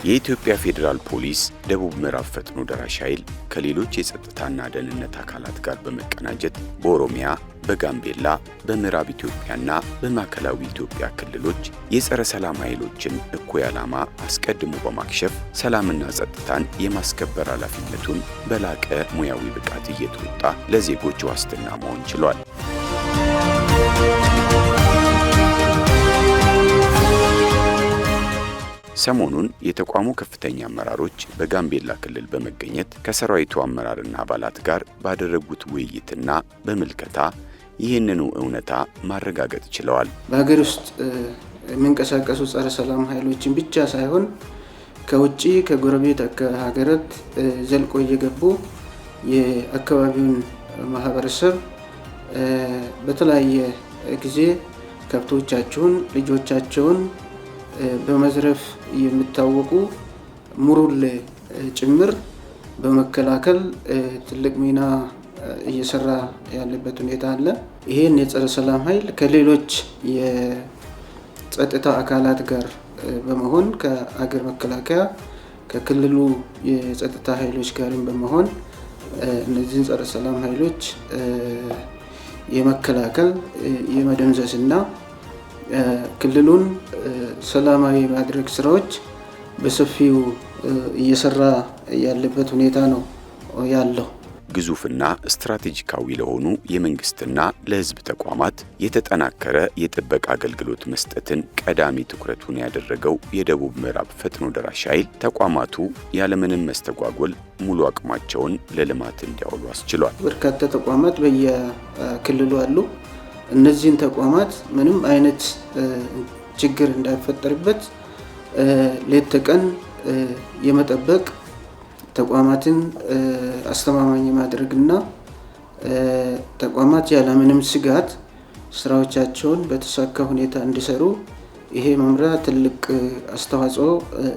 የኢትዮጵያ ፌዴራል ፖሊስ ደቡብ ምዕራብ ፈጥኖ ደራሽ ኃይል ከሌሎች የጸጥታና ደህንነት አካላት ጋር በመቀናጀት በኦሮሚያ፣ በጋምቤላ፣ በምዕራብ ኢትዮጵያና በማዕከላዊ ኢትዮጵያ ክልሎች የጸረ ሰላም ኃይሎችን እኩይ ዓላማ አስቀድሞ በማክሸፍ ሰላምና ጸጥታን የማስከበር ኃላፊነቱን በላቀ ሙያዊ ብቃት እየተወጣ ለዜጎች ዋስትና መሆን ችሏል። ሰሞኑን የተቋሙ ከፍተኛ አመራሮች በጋምቤላ ክልል በመገኘት ከሰራዊቱ አመራርና አባላት ጋር ባደረጉት ውይይትና በምልከታ ይህንኑ እውነታ ማረጋገጥ ችለዋል። በሀገር ውስጥ የሚንቀሳቀሱ ጸረ ሰላም ኃይሎችን ብቻ ሳይሆን ከውጪ ከጎረቤት ሀገራት ዘልቆ እየገቡ የአካባቢውን ማህበረሰብ በተለያየ ጊዜ ከብቶቻቸውን፣ ልጆቻቸውን በመዝረፍ የሚታወቁ ሙሩሌ ጭምር በመከላከል ትልቅ ሚና እየሰራ ያለበት ሁኔታ አለ። ይሄን የጸረ ሰላም ኃይል ከሌሎች የጸጥታ አካላት ጋር በመሆን ከአገር መከላከያ ከክልሉ የጸጥታ ኃይሎች ጋርም በመሆን እነዚህን ጸረ ሰላም ኃይሎች የመከላከል የመደምሰስና ክልሉን ሰላማዊ ማድረግ ስራዎች በሰፊው እየሰራ ያለበት ሁኔታ ነው ያለው። ግዙፍና ስትራቴጂካዊ ለሆኑ የመንግስትና ለሕዝብ ተቋማት የተጠናከረ የጥበቃ አገልግሎት መስጠትን ቀዳሚ ትኩረቱን ያደረገው የደቡብ ምዕራብ ፈጥኖ ደራሽ ኃይል ተቋማቱ ያለምንም መስተጓጎል ሙሉ አቅማቸውን ለልማት እንዲያውሉ አስችሏል። በርካታ ተቋማት በየክልሉ አሉ። እነዚህን ተቋማት ምንም አይነት ችግር እንዳይፈጠርበት ሌት ተቀን የመጠበቅ ተቋማትን አስተማማኝ ማድረግና ተቋማት ያለምንም ስጋት ስራዎቻቸውን በተሳካ ሁኔታ እንዲሰሩ ይሄ መምሪያ ትልቅ አስተዋጽኦ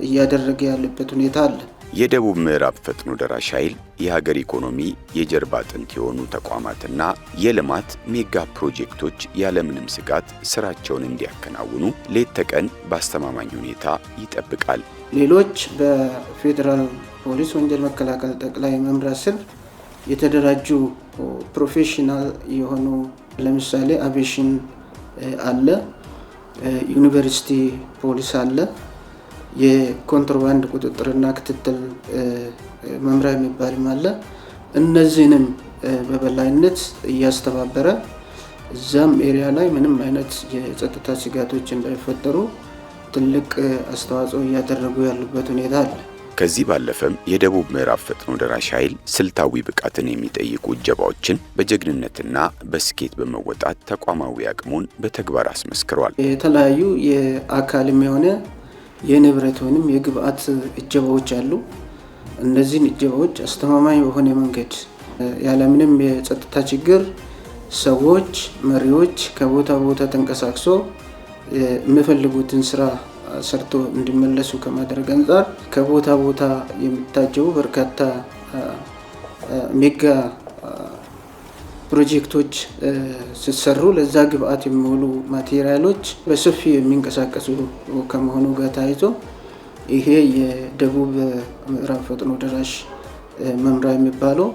እያደረገ ያለበት ሁኔታ አለ። የደቡብ ምዕራብ ፈጥኖ ደራሽ ኃይል የሀገር ኢኮኖሚ የጀርባ አጥንት የሆኑ ተቋማትና የልማት ሜጋ ፕሮጀክቶች ያለምንም ስጋት ስራቸውን እንዲያከናውኑ ሌት ተቀን በአስተማማኝ ሁኔታ ይጠብቃል። ሌሎች በፌዴራል ፖሊስ ወንጀል መከላከል ጠቅላይ መምሪያ ስር የተደራጁ ፕሮፌሽናል የሆኑ ለምሳሌ አቪዬሽን አለ፣ ዩኒቨርሲቲ ፖሊስ አለ፣ የኮንትሮባንድ ቁጥጥርና ክትትል መምሪያ የሚባልም አለ። እነዚህንም በበላይነት እያስተባበረ እዛም ኤሪያ ላይ ምንም አይነት የጸጥታ ስጋቶች እንዳይፈጠሩ ትልቅ አስተዋጽኦ እያደረጉ ያሉበት ሁኔታ አለ። ከዚህ ባለፈም የደቡብ ምዕራብ ፈጥኖ ደራሽ ኃይል ስልታዊ ብቃትን የሚጠይቁ እጀባዎችን በጀግንነትና በስኬት በመወጣት ተቋማዊ አቅሙን በተግባር አስመስክሯል። የተለያዩ የአካልም የሆነ የንብረት ወይም የግብአት እጀባዎች አሉ። እነዚህን እጀባዎች አስተማማኝ በሆነ መንገድ ያለምንም የጸጥታ ችግር ሰዎች፣ መሪዎች ከቦታ ቦታ ተንቀሳቅሶ የሚፈልጉትን ስራ ሰርቶ እንዲመለሱ ከማድረግ አንጻር ከቦታ ቦታ የሚታጀቡ በርካታ ሜጋ ፕሮጀክቶች ሲሰሩ ለዛ ግብአት የሚውሉ ማቴሪያሎች በሰፊ የሚንቀሳቀሱ ከመሆኑ ጋር ተያይዞ ይሄ የደቡብ ምዕራብ ፈጥኖ ደራሽ መምሪያ የሚባለው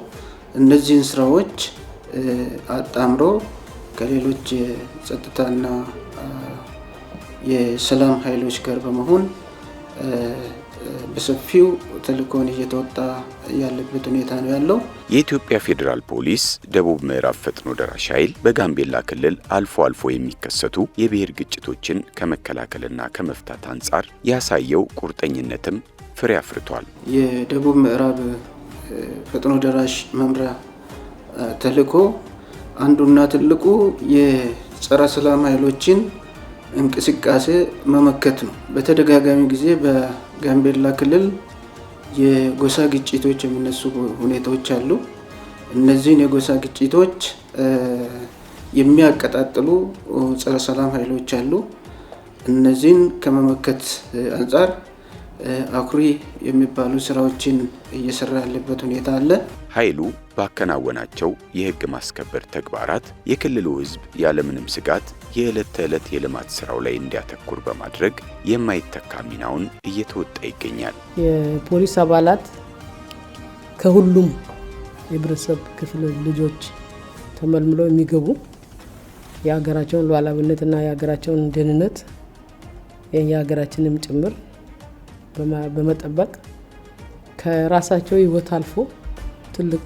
እነዚህን ስራዎች አጣምሮ ከሌሎች የጸጥታና የሰላም ኃይሎች ጋር በመሆን በሰፊው ተልእኮውን እየተወጣ ያለበት ሁኔታ ነው ያለው። የኢትዮጵያ ፌዴራል ፖሊስ ደቡብ ምዕራብ ፈጥኖ ደራሽ ኃይል በጋምቤላ ክልል አልፎ አልፎ የሚከሰቱ የብሔር ግጭቶችን ከመከላከልና ከመፍታት አንጻር ያሳየው ቁርጠኝነትም ፍሬ አፍርቷል። የደቡብ ምዕራብ ፈጥኖ ደራሽ መምሪያ ተልእኮ አንዱና ትልቁ የጸረ ሰላም ኃይሎችን እንቅስቃሴ መመከት ነው። በተደጋጋሚ ጊዜ በጋምቤላ ክልል የጎሳ ግጭቶች የሚነሱ ሁኔታዎች አሉ። እነዚህን የጎሳ ግጭቶች የሚያቀጣጥሉ ጸረ ሰላም ኃይሎች አሉ። እነዚህን ከመመከት አንጻር አኩሪ የሚባሉ ስራዎችን እየሰራ ያለበት ሁኔታ አለ። ኃይሉ ባከናወናቸው የህግ ማስከበር ተግባራት የክልሉ ህዝብ ያለምንም ስጋት የዕለት ተዕለት የልማት ስራው ላይ እንዲያተኩር በማድረግ የማይተካ ሚናውን እየተወጣ ይገኛል። የፖሊስ አባላት ከሁሉም የህብረተሰብ ክፍል ልጆች ተመልምለው የሚገቡ የሀገራቸውን ሉዓላዊነትና የሀገራቸውን ደህንነት የሀገራችንም ጭምር በመጠበቅ ከራሳቸው ህይወት አልፎ ትልቅ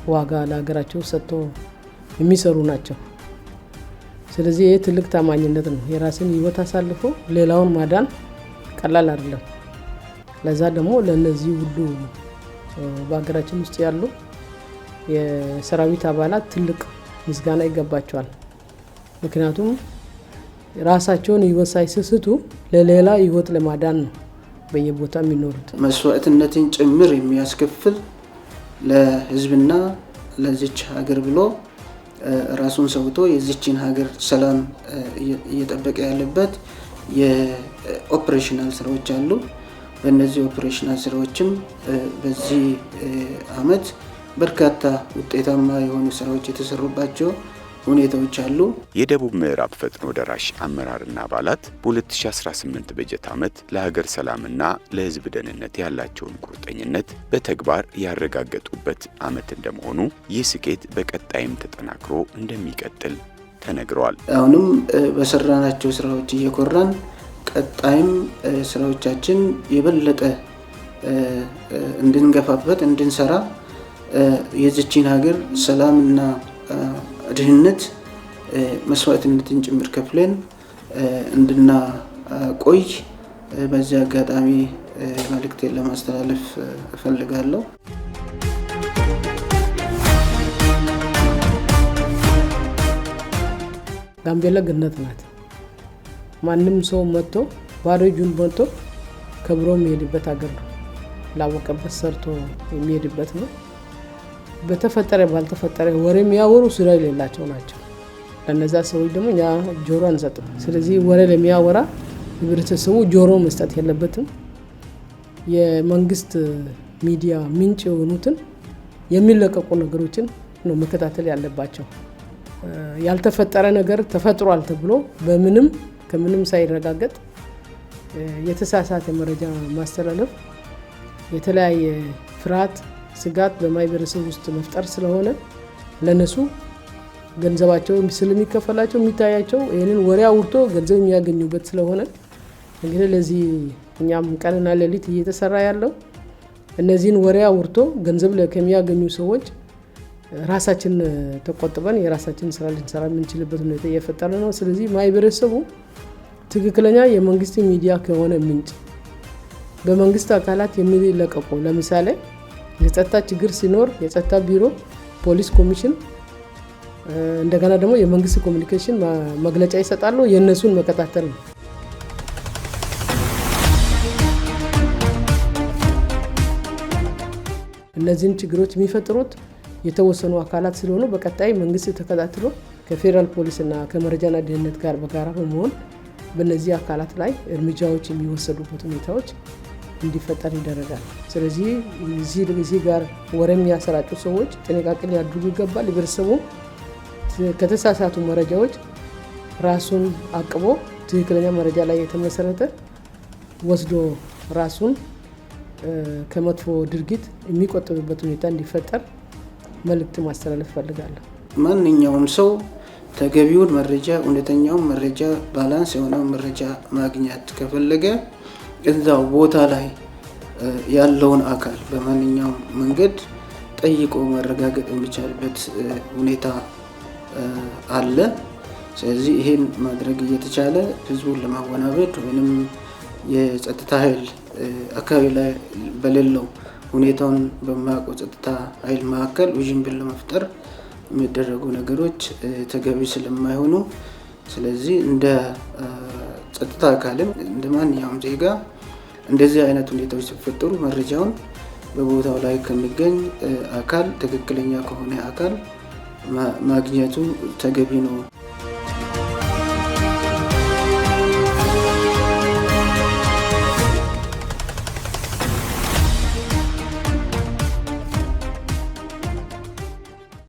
ዋጋ ለሀገራቸው ሰጥቶ የሚሰሩ ናቸው። ስለዚህ ይህ ትልቅ ታማኝነት ነው። የራስን ህይወት አሳልፎ ሌላውን ማዳን ቀላል አይደለም። ለዛ ደግሞ ለነዚህ ሁሉ በሀገራችን ውስጥ ያሉ የሰራዊት አባላት ትልቅ ምስጋና ይገባቸዋል። ምክንያቱም ራሳቸውን ህይወት ሳይስቱ ለሌላ ህይወት ለማዳን ነው በየቦታ የሚኖሩት። መስዋዕትነትን ጭምር የሚያስከፍል ለህዝብና ለዚች ሀገር ብሎ ራሱን ሰውቶ የዚችን ሀገር ሰላም እየጠበቀ ያለበት የኦፕሬሽናል ስራዎች አሉ። በእነዚህ ኦፕሬሽናል ስራዎችም በዚህ አመት በርካታ ውጤታማ የሆኑ ስራዎች የተሰሩባቸው ሁኔታዎች አሉ። የደቡብ ምዕራብ ፈጥኖ ደራሽ አመራርና አባላት በ2018 በጀት ዓመት ለሀገር ሰላምና ለህዝብ ደህንነት ያላቸውን ቁርጠኝነት በተግባር ያረጋገጡበት ዓመት እንደመሆኑ ይህ ስኬት በቀጣይም ተጠናክሮ እንደሚቀጥል ተነግሯል። አሁንም በሰራናቸው ስራዎች እየኮራን ቀጣይም ስራዎቻችን የበለጠ እንድንገፋበት እንድንሰራ የዚችን ሀገር ሰላምና ድህነት መስዋዕትነትን ጭምር ከፍለን እንድናቆይ በዚህ አጋጣሚ መልእክቴን ለማስተላለፍ እፈልጋለሁ። ጋምቤላ ገነት ናት። ማንም ሰው መጥቶ ባዶ እጁን መጥቶ ከብሮ የሚሄድበት ሀገር ነው። ላወቀበት ሰርቶ የሚሄድበት ነው። በተፈጠረ ባልተፈጠረ ወሬ የሚያወሩ ስራ የሌላቸው ናቸው። ለነዛ ሰዎች ደግሞ እኛ ጆሮ አንሰጥም። ስለዚህ ወሬ ለሚያወራ ህብረተሰቡ ጆሮ መስጠት የለበትም። የመንግስት ሚዲያ ምንጭ የሆኑትን የሚለቀቁ ነገሮችን ነው መከታተል ያለባቸው። ያልተፈጠረ ነገር ተፈጥሯል ተብሎ ከምንም ሳይረጋገጥ የተሳሳተ መረጃ ማስተላለፍ የተለያየ ፍርሃት፣ ስጋት በማህበረሰብ ውስጥ መፍጠር ስለሆነ ለነሱ ገንዘባቸው ስለሚከፈላቸው የሚታያቸው ይሄንን ወሬ አውርቶ ገንዘብ የሚያገኙበት ስለሆነ እንግዲህ ለዚህ እኛም ቀንና ሌሊት እየተሰራ ያለው እነዚህን ወሬ አውርቶ ገንዘብ ከሚያገኙ ሰዎች ራሳችን ተቆጥበን የራሳችን ስራ ልንሰራ የምንችልበት ሁኔታ እየፈጠረ ነው። ስለዚህ ማህበረሰቡ ትክክለኛ የመንግስት ሚዲያ ከሆነ ምንጭ በመንግስት አካላት የሚለቀቁ ለምሳሌ የጸጥታ ችግር ሲኖር የጸጥታ ቢሮ፣ ፖሊስ ኮሚሽን እንደገና ደግሞ የመንግስት ኮሙኒኬሽን መግለጫ ይሰጣሉ። የነሱን መከታተል ነው። እነዚህን ችግሮች የሚፈጥሩት የተወሰኑ አካላት ስለሆኑ በቀጣይ መንግስት ተከታትሎ ከፌደራል ፖሊስና ከመረጃና ደህንነት ጋር በጋራ በመሆን በእነዚህ አካላት ላይ እርምጃዎች የሚወሰዱበት ሁኔታዎች እንዲፈጠር ይደረጋል። ስለዚህ እዚህ ጋር ወሬ የሚያሰራጩ ሰዎች ጥንቃቄ ሊያደርጉ ይገባል። ህብረተሰቡ ከተሳሳቱ መረጃዎች ራሱን አቅቦ ትክክለኛ መረጃ ላይ የተመሰረተ ወስዶ ራሱን ከመጥፎ ድርጊት የሚቆጠብበት ሁኔታ እንዲፈጠር መልእክት ማስተላለፍ ፈልጋለሁ። ማንኛውም ሰው ተገቢውን መረጃ፣ እውነተኛውን መረጃ፣ ባላንስ የሆነውን መረጃ ማግኘት ከፈለገ እዛው ቦታ ላይ ያለውን አካል በማንኛውም መንገድ ጠይቆ ማረጋገጥ የሚቻልበት ሁኔታ አለ። ስለዚህ ይሄን ማድረግ እየተቻለ ህዝቡን ለማወናበድ ወይንም የጸጥታ ኃይል አካባቢ ላይ በሌለው ሁኔታውን በማያውቀው ጸጥታ ኃይል መካከል ውዥንብር ለመፍጠር የሚደረጉ ነገሮች ተገቢ ስለማይሆኑ ስለዚህ እንደ ጸጥታ አካልም እንደ ማንኛውም ዜጋ እንደዚህ አይነት ሁኔታዎች ሲፈጠሩ መረጃውን በቦታው ላይ ከሚገኝ አካል ትክክለኛ ከሆነ አካል ማግኘቱ ተገቢ ነው።